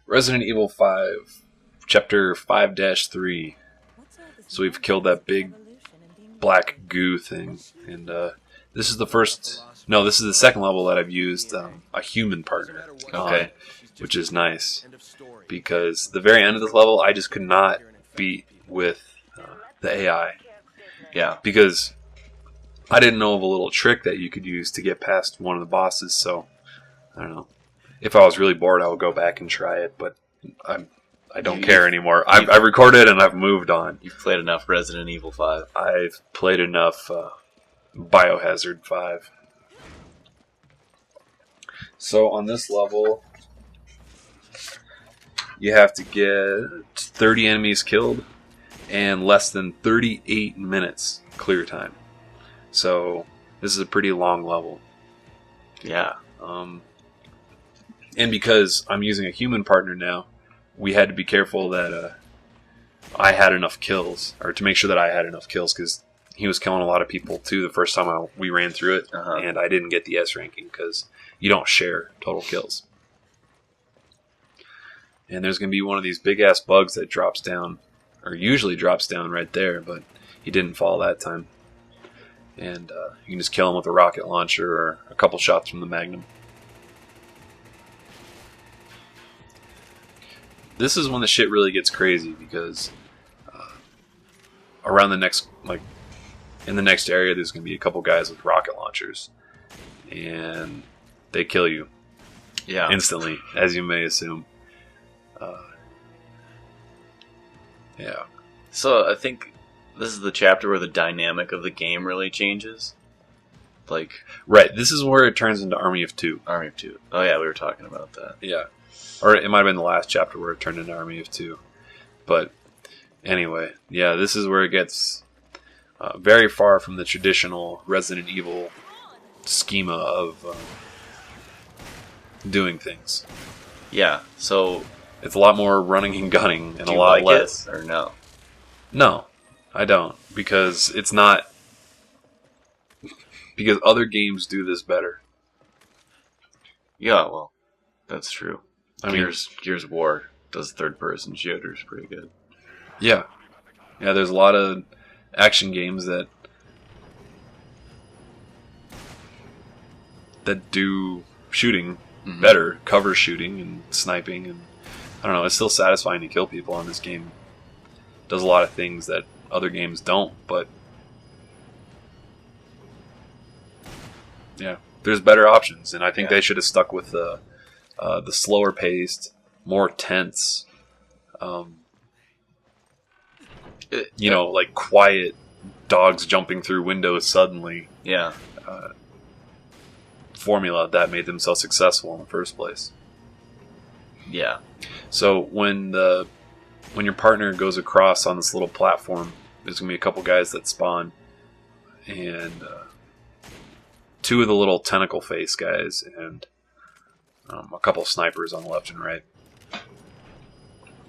Resident Evil 5, Chapter 5-3. So we've killed that big black goo thing, and this is the first... No, this is the second level that I've used a human partner on, which is nice, because the very end of this level I just could not beat with the AI. Yeah. Because I didn't know of a little trick that you could use to get past one of the bosses, so I don't know. If I was really bored, I would go back and try it, but I don't care anymore. I've recorded and I've moved on. You've played enough Resident Evil 5. I've played enough Biohazard 5. So on this level, you have to get 30 enemies killed and less than 38 minutes clear time. So this is a pretty long level. Yeah. And because I'm using a human partner now, we had to be careful that I had enough kills, or to make sure that I had enough kills, because he was killing a lot of people too the first time we ran through it, and I didn't get the S ranking because you don't share total kills. And there's going to be one of these big ass bugs that drops down, or usually drops down right there, but he didn't fall that time. And you can just kill him with a rocket launcher or a couple shots from the Magnum. This is when the shit really gets crazy, because around the next, in the next area, there's going to be a couple guys with rocket launchers, and they kill you instantly, as you may assume. Yeah. So I think this is the chapter where the dynamic of the game really changes. Right, this is where it turns into Army of Two. Army of Two. Oh yeah, we were talking about that. Yeah. Or it might have been the last chapter where it turned into Army of Two. But anyway, yeah, this is where it gets very far from the traditional Resident Evil schema of doing things. Yeah, so it's a lot more running and gunning and do a you lot like less. It, or no? No, I don't, because it's not. Because other games do this better. Yeah, well, that's true. I mean, Gears of War does third-person shooters pretty good. Yeah. Yeah, there's a lot of action games that do shooting better, cover shooting and sniping, and I don't know, it's still satisfying to kill people on this game. It does a lot of things that other games don't, but yeah, there's better options, and I think they should have stuck with the slower paced, more tense, like quiet dogs jumping through windows suddenly. Yeah. Formula that made them so successful in the first place. Yeah. So when your partner goes across on this little platform, there's gonna be a couple guys that spawn, and two of the little tentacle face guys, and a couple snipers on the left and right.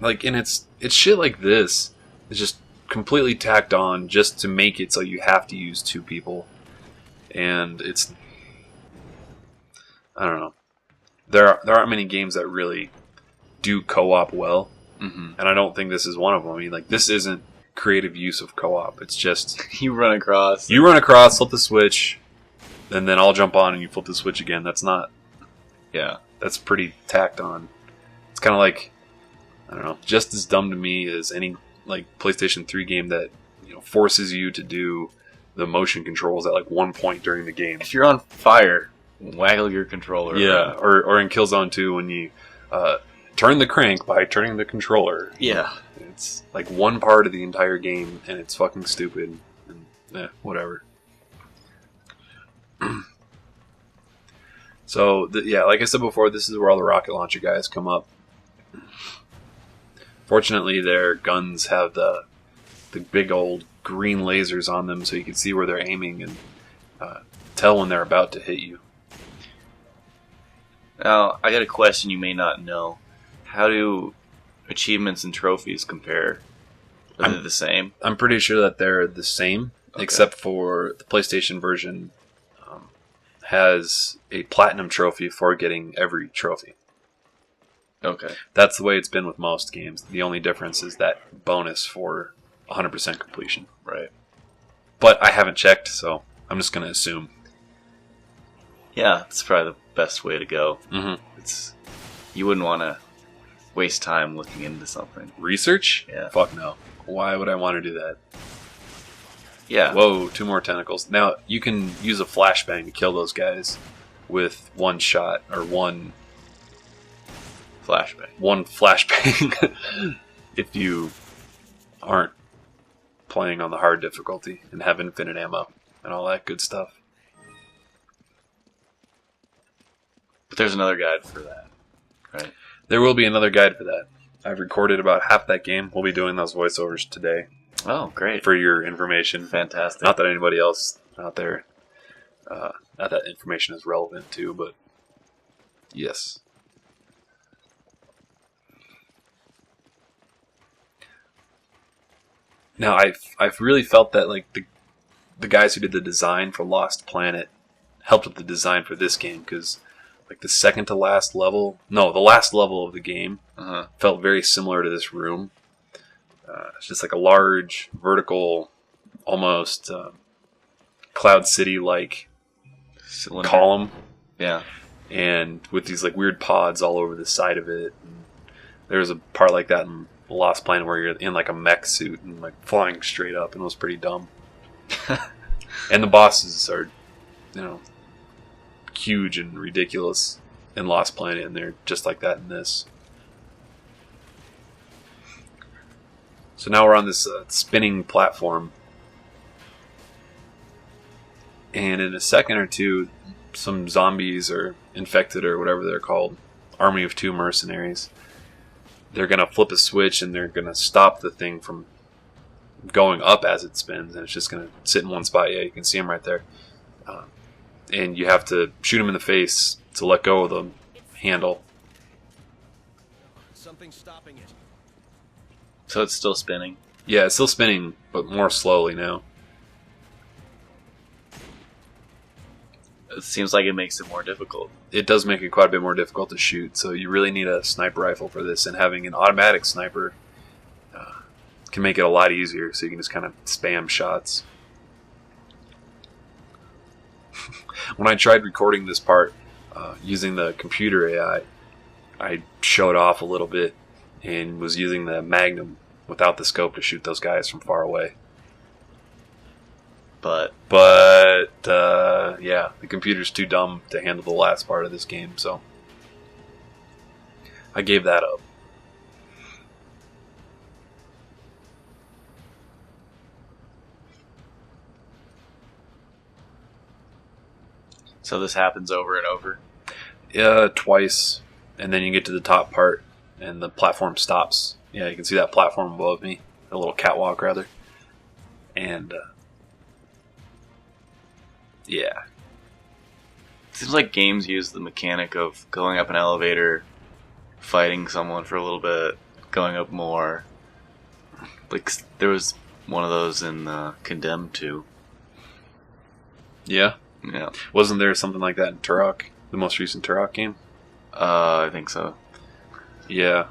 And it's shit like this. It's just completely tacked on just to make it so you have to use two people, and it's. I don't know. There aren't many games that really do co-op well, and I don't think this is one of them. I mean, this isn't creative use of co-op. It's just you run across, flip the switch, and then I'll jump on and you flip the switch again. That's not. Yeah, that's pretty tacked on. It's kind of like, I don't know, just as dumb to me as any PlayStation 3 game that forces you to do the motion controls at one point during the game. If you're on fire, waggle your controller. Yeah, or in Killzone 2 when you turn the crank by turning the controller. Yeah. It's one part of the entire game, and it's fucking stupid. And whatever. So, like I said before, this is where all the rocket launcher guys come up. Fortunately, their guns have the big old green lasers on them, so you can see where they're aiming and tell when they're about to hit you. Now, I got a question you may not know. How do achievements and trophies compare? Are they the same? I'm pretty sure that they're the same, except for the PlayStation version has a platinum trophy for getting every trophy. Okay. That's the way it's been with most games. The only difference is that bonus for 100% completion. Right. But I haven't checked, so I'm just going to assume. Yeah, it's probably the best way to go. Mm-hmm. You wouldn't want to waste time looking into something. Research? Yeah. Fuck no. Why would I want to do that? Yeah. Whoa, 2 more tentacles. Now, you can use a flashbang to kill those guys with one shot, or one Flashbang. if you aren't playing on the hard difficulty and have infinite ammo and all that good stuff. But there's another guide for that, right? There will be another guide for that. I've recorded about half that game. We'll be doing those voiceovers today. Oh, great. For your information. Fantastic. Not that anybody else out there, not that information is relevant to, but yes. Now, I've really felt that like the guys who did the design for Lost Planet helped with the design for this game, because like the the last level of the game felt very similar to this room. It's just like a large vertical, almost Cloud City-like column. Yeah. And with these like weird pods all over the side of it. And there's a part like that in Lost Planet where you're in like a mech suit and like flying straight up, and it was pretty dumb. And the bosses are, huge and ridiculous in Lost Planet, and they're just like that in this. So now we're on this spinning platform, and in a second or two, some zombies or infected or whatever they're called, army of 2 mercenaries, they're going to flip a switch and they're going to stop the thing from going up as it spins, and it's just going to sit in one spot. Yeah, you can see them right there. And you have to shoot them in the face to let go of the handle. Something's stopping it. So it's still spinning? Yeah, it's still spinning, but more slowly now. It seems like it makes it more difficult. It does make it quite a bit more difficult to shoot, so you really need a sniper rifle for this, and having an automatic sniper can make it a lot easier, so you can just kind of spam shots. When I tried recording this part using the computer AI, I showed off a little bit and was using the Magnum without the scope to shoot those guys from far away. But yeah, the computer's too dumb to handle the last part of this game, so I gave that up. So this happens over and over? Twice, and then you get to the top part, and the platform stops. Yeah, you can see that platform above me, a little catwalk rather, and yeah. Seems like games use the mechanic of going up an elevator, fighting someone for a little bit, going up more. Like, there was one of those in Condemned 2. Yeah? Yeah. Wasn't there something like that in Turok, the most recent Turok game? I think so. Yeah.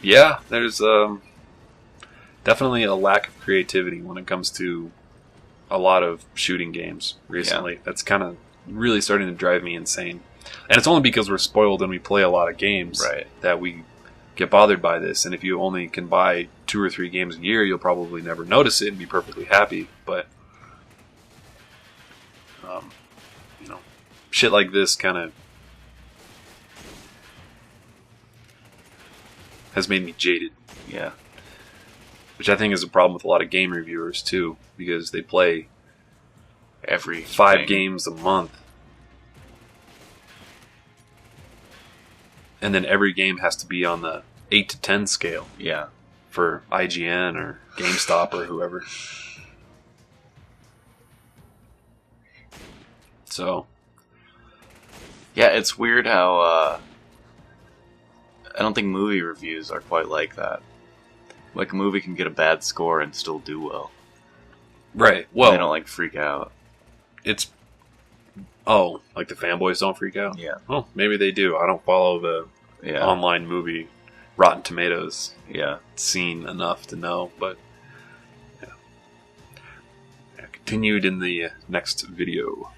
Yeah, there's definitely a lack of creativity when it comes to a lot of shooting games recently. Yeah. That's kind of really starting to drive me insane. And it's only because we're spoiled and we play a lot of games that we get bothered by this. And if you only can buy 2 or 3 games a year, you'll probably never notice it and be perfectly happy. But, shit like this kind of has made me jaded. Yeah. Which I think is a problem with a lot of game reviewers, too, because they play every 5 games a month. And then every game has to be on the 8 to 10 scale. Yeah. For IGN or GameStop or whoever. So. Yeah, it's weird how I don't think movie reviews are quite like that. Like, a movie can get a bad score and still do well. Right. They Well, don't like freak out. it's like the fanboys don't freak out. Yeah. Oh, maybe they do. I don't follow the Yeah. online movie Rotten Tomatoes Yeah. scene enough to know, but yeah. Continued in the next video.